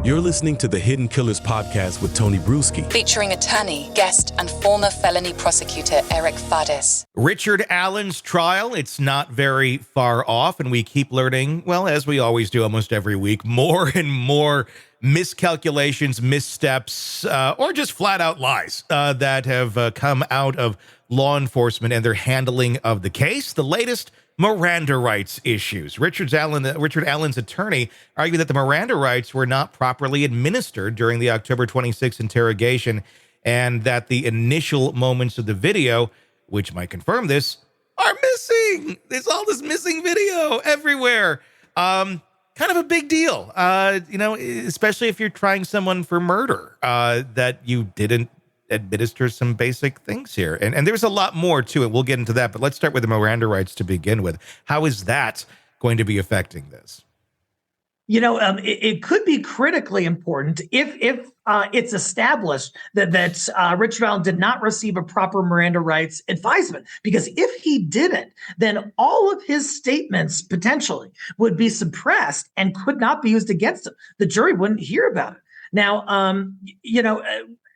You're listening to the Hidden Killers podcast with Tony Brueski, featuring attorney, guest, and former felony prosecutor Eric Faddis. Richard Allen's trial, it's not very far off, and we keep learning, well, as we always do almost every week, more and more miscalculations, missteps, or just flat-out lies that have come out of law enforcement and their handling of the case. The latest, Miranda rights issues. Richard Allen's attorney argued that the Miranda rights were not properly administered during the October 26th interrogation, and that the initial moments of the video, which might confirm this, are missing. There's all this missing video everywhere. Kind of a big deal, especially if you're trying someone for murder, that you didn't administer some basic things here. And there's a lot more to it. We'll get into that, but let's start with the Miranda rights to begin with. How is that going to be affecting this? It could be critically important if it's established that Richard Allen did not receive a proper Miranda rights advisement. Because if he didn't, then all of his statements potentially would be suppressed and could not be used against him. The jury wouldn't hear about it. Now,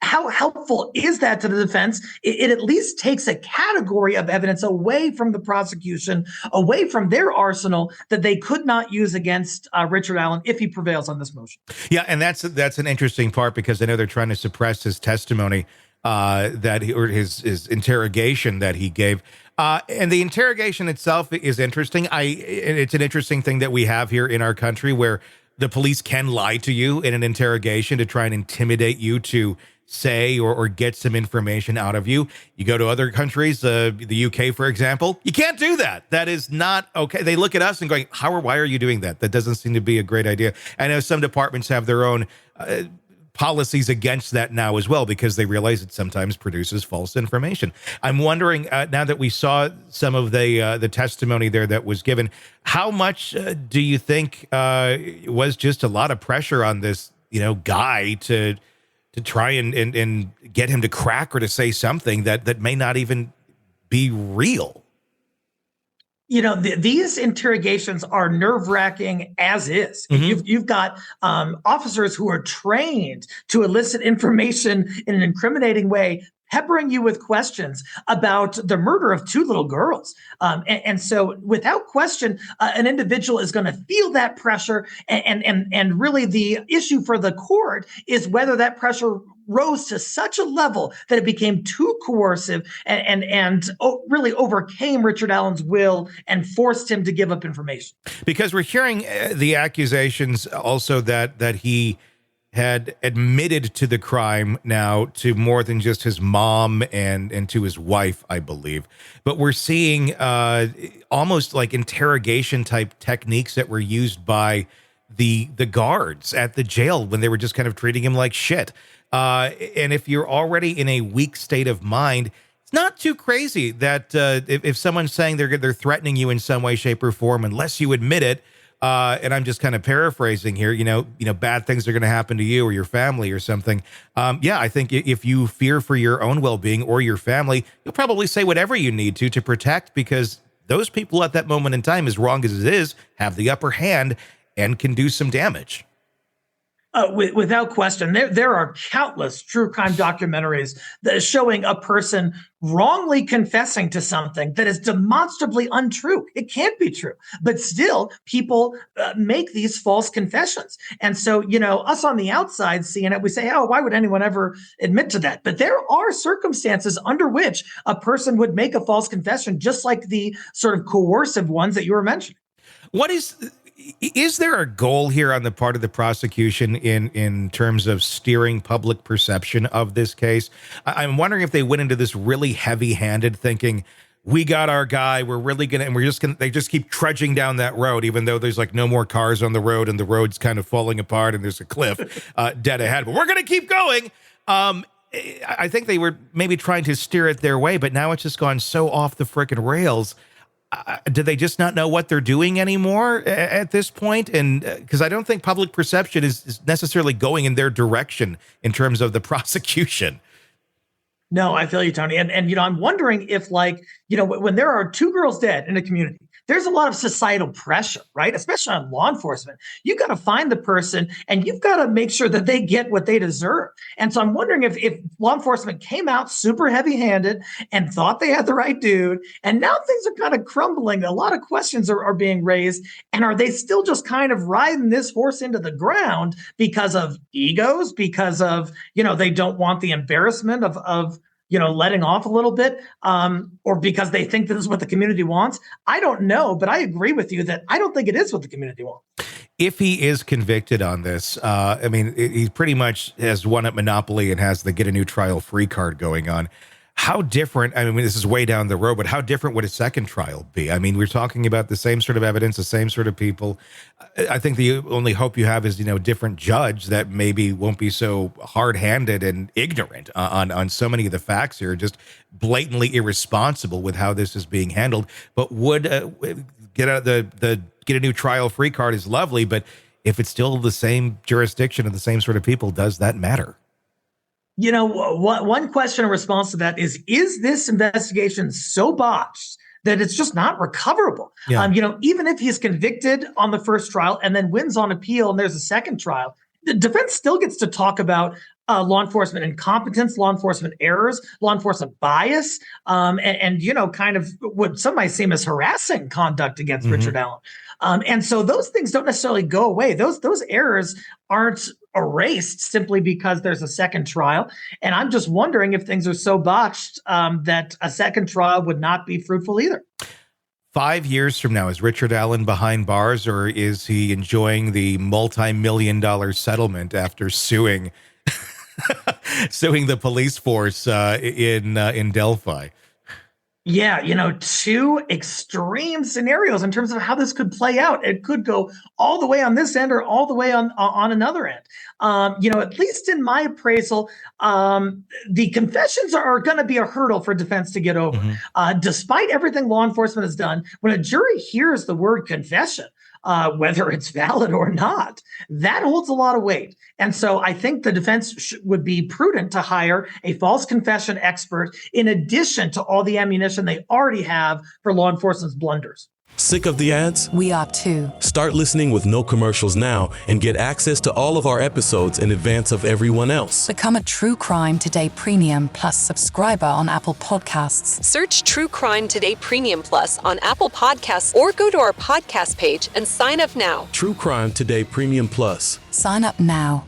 how helpful is that to the defense? It at least takes a category of evidence away from the prosecution, away from their arsenal that they could not use against Richard Allen if he prevails on this motion. Yeah, and that's an interesting part, because I know they're trying to suppress his testimony or his interrogation that he gave. And the interrogation itself is interesting. It's an interesting thing that we have here in our country, where the police can lie to you in an interrogation to try and intimidate you to say or get some information out of you. You go to other countries, the UK, for example, you can't do that. That is not okay. They look at us and going, why are you doing that? That doesn't seem to be a great idea. I know some departments have their own policies against that now as well, because they realize it sometimes produces false information. I'm wondering, now that we saw some of the testimony there that was given, how much do you think was just a lot of pressure on this, guy to try and get him to crack or to say something that may not even be real? These interrogations are nerve-wracking as is. Mm-hmm. You've got officers who are trained to elicit information in an incriminating way, peppering you with questions about the murder of two little girls. And so without question, an individual is going to feel that pressure. And really the issue for the court is whether that pressure rose to such a level that it became too coercive and really overcame Richard Allen's will and forced him to give up information. Because we're hearing the accusations also that he had admitted to the crime now to more than just his mom and to his wife, I believe. But we're seeing almost like interrogation type techniques that were used by the guards at the jail when they were just kind of treating him like shit. And if you're already in a weak state of mind, it's not too crazy that if someone's saying they're threatening you in some way, shape, or form, unless you admit it, and I'm just kind of paraphrasing here, bad things are going to happen to you or your family or something. I think if you fear for your own well-being or your family, you'll probably say whatever you need to protect, because those people at that moment in time, as wrong as it is, have the upper hand and can do some damage. Without question, there are countless true crime documentaries that is showing a person wrongly confessing to something that is demonstrably untrue. It can't be true, but still people make these false confessions. And so, us on the outside seeing it, we say, why would anyone ever admit to that? But there are circumstances under which a person would make a false confession, just like the sort of coercive ones that you were mentioning. Is there a goal here on the part of the prosecution in terms of steering public perception of this case? I'm wondering if they went into this really heavy-handed thinking, we got our guy, we're really going to, and they just keep trudging down that road, even though there's like no more cars on the road and the road's kind of falling apart and there's a cliff dead ahead, but we're going to keep going. I think they were maybe trying to steer it their way, but now it's just gone so off the frickin' rails. Do they just not know what they're doing anymore at this point? And because I don't think public perception is necessarily going in their direction in terms of the prosecution. No, I feel you, Tony. And I'm wondering if, when there are two girls dead in a community, there's a lot of societal pressure, right? Especially on law enforcement. You got to find the person and you've got to make sure that they get what they deserve. And so I'm wondering if law enforcement came out super heavy-handed and thought they had the right dude, and now things are kind of crumbling. A lot of questions are being raised. And are they still just kind of riding this horse into the ground because of egos, because of, they don't want the embarrassment of letting off a little bit, or because they think this is what the community wants? I don't know, but I agree with you that I don't think it is what the community wants. If he is convicted on this, he pretty much has won at Monopoly and has the get a new trial free card going on. How different, this is way down the road, but how different would a second trial be? We're talking about the same sort of evidence, the same sort of people. I think the only hope you have is, different judge that maybe won't be so hard-handed and ignorant on so many of the facts here, just blatantly irresponsible with how this is being handled. But would get a new trial free card is lovely, but if it's still the same jurisdiction and the same sort of people, does that matter? One question in response to that is this investigation so botched that it's just not recoverable? Yeah. Even if he's convicted on the first trial and then wins on appeal and there's a second trial, the defense still gets to talk about law enforcement incompetence, law enforcement errors, law enforcement bias, and kind of what some might seem as harassing conduct against Richard Allen. And so those things don't necessarily go away. Those errors aren't erased simply because there's a second trial. And I'm just wondering if things are so botched that a second trial would not be fruitful either. 5 years from now, is Richard Allen behind bars, or is he enjoying the multi-million-dollar settlement after suing the police force in Delphi? Yeah, two extreme scenarios in terms of how this could play out. It could go all the way on this end or all the way on another end. At least in my appraisal, the confessions are going to be a hurdle for defense to get over. Despite everything law enforcement has done, when a jury hears the word confession, whether it's valid or not, that holds a lot of weight. And so I think the defense would be prudent to hire a false confession expert in addition to all the ammunition they already have for law enforcement's blunders. Sick of the ads? We are too. Start listening with no commercials now and get access to all of our episodes in advance of everyone else. Become a True Crime Today Premium Plus subscriber on Apple Podcasts. Search True Crime Today Premium Plus on Apple Podcasts or go to our podcast page and sign up now. True Crime Today Premium Plus. Sign up now.